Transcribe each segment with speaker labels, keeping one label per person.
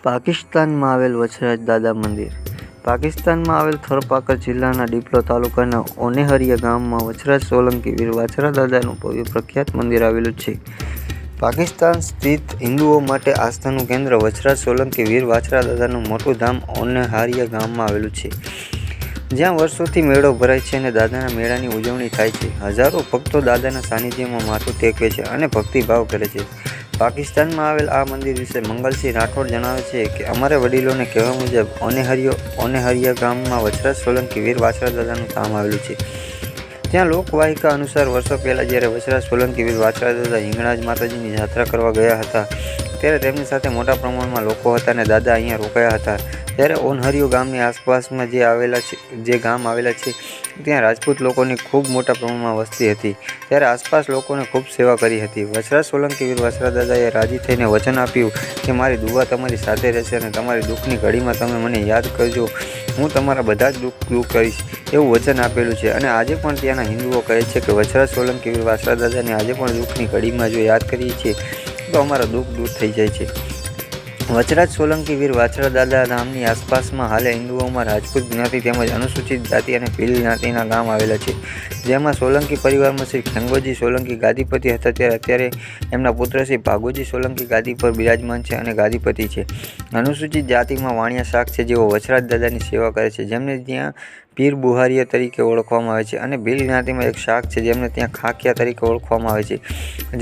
Speaker 1: પાકિસ્તાનમાં આવેલ વછરાજ દાદા મંદિર. પાકિસ્તાનમાં આવેલ થરપાકર જિલ્લાના ડીપલો તાલુકાના ઓનેહરિયા ગામમાં વછરાજ સોલંકી વીર વાછરા દાદાનું ભવ્ય પ્રખ્યાત મંદિર આવેલું છે. પાકિસ્તાન સ્થિત હિન્દુઓ માટે આસ્થાનું કેન્દ્ર વછરાજ સોલંકી વીર વાછરા દાદાનું મોટું ધામ ઓનેહરિયા ગામમાં આવેલું છે, જ્યાં વર્ષોથી મેળો ભરાય છે અને દાદાના મેળાની ઉજવણી થાય છે. હજારો ભક્તો દાદાના સાનિધ્યમાં માથું ટેકવે છે અને ભક્તિભાવ કરે છે. પાકિસ્તાનમાં આવેલ આ મંદિર વિશે મંગલસિંહ રાઠોડ જણાવે છે કે અમારા વડીલોને કહેવા મુજબ ઓનેહરિયા ગામમાં વછરાજ સોલંકી વીર વાછરા દાદાનું ધામ આવેલું છે. ત્યાં લોકવાહિકા અનુસાર વર્ષો પહેલાં જ્યારે વછરાજ સોલંકી વીર વાછરા દાદા હિંગળાજ માતાજીની યાત્રા કરવા ગયા હતા, ત્યારે તેમની સાથે મોટા પ્રમાણમાં લોકો હતા અને દાદા અહીંયા રોકાયા હતા. ત્યારે ઓનહરિયો ગામની આસપાસમાં જે ગામ આવેલા છે, ત્યાં રાજપૂત લોકોની ખૂબ મોટા પ્રમાણમાં વસ્તી હતી. ત્યારે આસપાસ લોકોને ખૂબ સેવા કરી હતી. વછરાજ સોલંકી વીર વાછરા દાદાએ રાજી થઈને વચન આપ્યું કે મારી દુઆ તમારી સાથે રહેશે અને તમારી દુઃખની ઘડીમાં તમે મને યાદ કરજો, હું તમારા બધા જ દુઃખ દૂર કરીશ, એવું વચન આપેલું છે. અને આજે પણ ત્યાંના હિન્દુઓ કહે છે કે વછરાજ સોલંકી વીર વાછરા દાદાને આજે પણ દુઃખની ઘડીમાં જો યાદ કરીએ છીએ તો અમારા દુઃખ દૂર થઈ જાય છે. વછરાજ સોલંકી વીર વાછરા દાદા ધામની આસપાસમાં હાલે હિન્દુઓમાં રાજપૂત જ્ઞાતિ તેમજ અનુસૂચિત જાતિ અને ભીલ જ્ઞાતિના ગામ આવેલા છે, જેમાં સોલંકી પરિવારમાં શ્રી ખેંગોજી સોલંકી ગાદીપતિ હતા. ત્યારે અત્યારે એમના પુત્ર શ્રી ભાગોજી સોલંકી ગાદી પર બિરાજમાન છે અને ગાદીપતિ છે. અનુસૂચિત જાતિમાં વાણિયા શાખ છે, જેઓ વછરાજ દાદાની સેવા કરે છે, જેમને ત્યાં પીર બુહારિયા તરીકે ઓળખવામાં આવે છે. અને ભીલ જ્ઞાતિમાં એક શાખ છે, જેમને ત્યાં ખાખિયા તરીકે ઓળખવામાં આવે છે,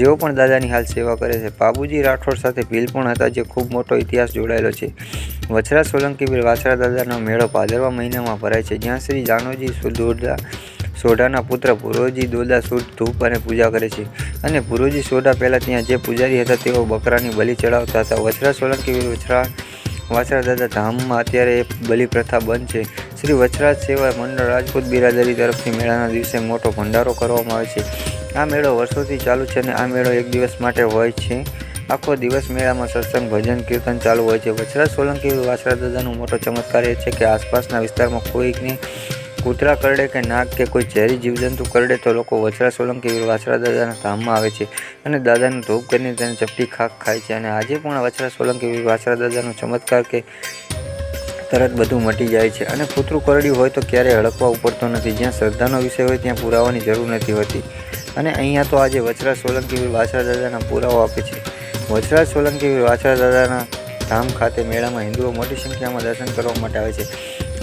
Speaker 1: જેઓ પણ દાદાની હાલ સેવા કરે છે. બાબુજી રાઠોડ સાથે ભીલ પણ હતા, જે ખૂબ મોટો ઇતિહાસ જોડાયેલો છે. વછરાજ સોલંકી વીર વાછરા દાદાનો મેળો ભાદરવા મહિનામાં ભરાય છે, જ્યાં શ્રી જાનોજી સોઢાના પુત્ર પુરોજી દોદા શુદ્ધ ધૂપ અને પૂજા કરે છે. અને પુરોજી સોઢા પહેલાં ત્યાં જે પૂજારી હતા તેઓ બકરાની બલિ ચડાવતા હતા. વછરાજ સોલંકી વીર વાછરા દાદા ધામમાં અત્યારે બલિ પ્રથા બંધ છે. શ્રી વછરાજ સેવા મંડળ રાજપૂત બિરાદરી તરફથી મેળાના દિવસે મોટો ભંડારો કરવામાં આવે છે. આ મેળો વર્ષોથી ચાલુ છે અને આ મેળો એક દિવસ માટે હોય છે. આખો દિવસ મેળામાં સત્સંગ, ભજન, કીર્તન ચાલુ હોય છે. વછરાજ સોલંકી વીર વાછરા દાદાનો મોટો ચમત્કાર એ છે કે આસપાસના વિસ્તારમાં કોઈને કૂતરા કરડે કે નાગ કે કોઈ ઝેરી જીવજંતુ કરડે તો લોકો વછરાજ સોલંકી વીર વાછરા દાદાના ધામમાં આવે છે અને દાદાનું ધૂપ કરીને તેને ચપટી ખાક ખાય છે. અને આજે પણ વછરાજ સોલંકી વીર વાછરા દાદાનો ચમત્કાર કે તરત બધું મટી જાય છે અને કૂતરું કરડ્યું હોય તો ક્યારેય હડકવા ઉપડતો નથી. જ્યાં શ્રદ્ધાનો વિષય હોય ત્યાં પુરાવાની જરૂર નથી હોતી. અને અહીંયા તો આજે વછરાજ સોલંકી વીર વાછરા દાદાના પુરાવો આપે છે. વછરાજ સોલંકી વીર વાછરા દાદાના ધામ ખાતે મેળામાં હિન્દુઓ મોટી સંખ્યામાં દર્શન કરવા માટે આવે છે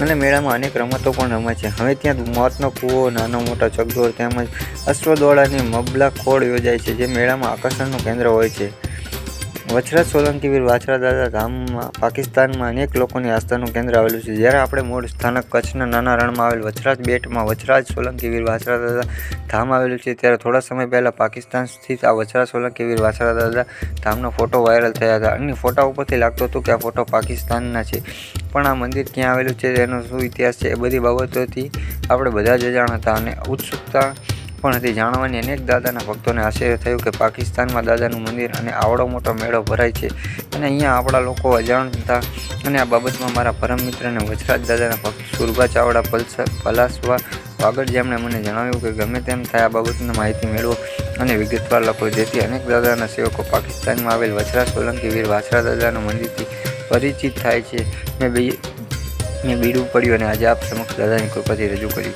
Speaker 1: અને મેળામાં અનેક રમતો પણ રમાય છે. હવે ત્યાં મોતનો કૂવો, નાનો મોટો ચકડોળ તેમજ અશ્વદોળાની મબલા ખોળ યોજાય છે, જે મેળામાં આકર્ષણનું કેન્દ્ર હોય છે. વછરાજ સોલંકી વીર વાછરા દાદા ધામમાં પાકિસ્તાનમાં અનેક લોકોની આસ્થાનું કેન્દ્ર આવેલું છે. જ્યારે આપણે મૂળ સ્થાનક કચ્છના નાના રણમાં આવેલ વછરાજ બેટમાં વછરાજ સોલંકી વીર વાછરા દાદા ધામ આવેલું છે, ત્યારે થોડા સમય પહેલાં પાકિસ્તાન સ્થિત આ વછરાજ સોલંકી વીર વાછરા દાદા ધામનો ફોટો વાયરલ થયા હતા. અને ફોટા ઉપરથી લાગતું હતું કે આ ફોટો પાકિસ્તાનના છે, પણ આ મંદિર ક્યાં આવેલું છે, એનો શું ઇતિહાસ છે, એ બધી બાબતોથી આપણે બધા જ અજાણ હતા અને ઉત્સુકતા પણ હતી જાણવાની. અનેક દાદાના ભક્તોને આશ્ચર્ય થયું કે પાકિસ્તાનમાં દાદાનું મંદિર અને આવડો મોટો મેળો ભરાય છે અને અહીંયા આપણા લોકો અજાણ હતા. અને આ બાબતમાં મારા પરમ મિત્ર અને વછરાજ દાદાના ભક્ત સુરભા ચાવડા પલાસવા વાગડ, જેમણે મને જણાવ્યું કે ગમે તેમ થાય આ બાબતની માહિતી મેળવો અને વિગતવાર લખો, જેથી અનેક દાદાના સેવકો પાકિસ્તાનમાં આવેલ વછરાજ સોલંકી વીર વાછરા દાદાના મંદિરથી પરિચિત થાય છે. મેં બીડું પડ્યું અને આજે આપ સમક્ષ દાદાની કૃપાથી રજૂ કર્યું.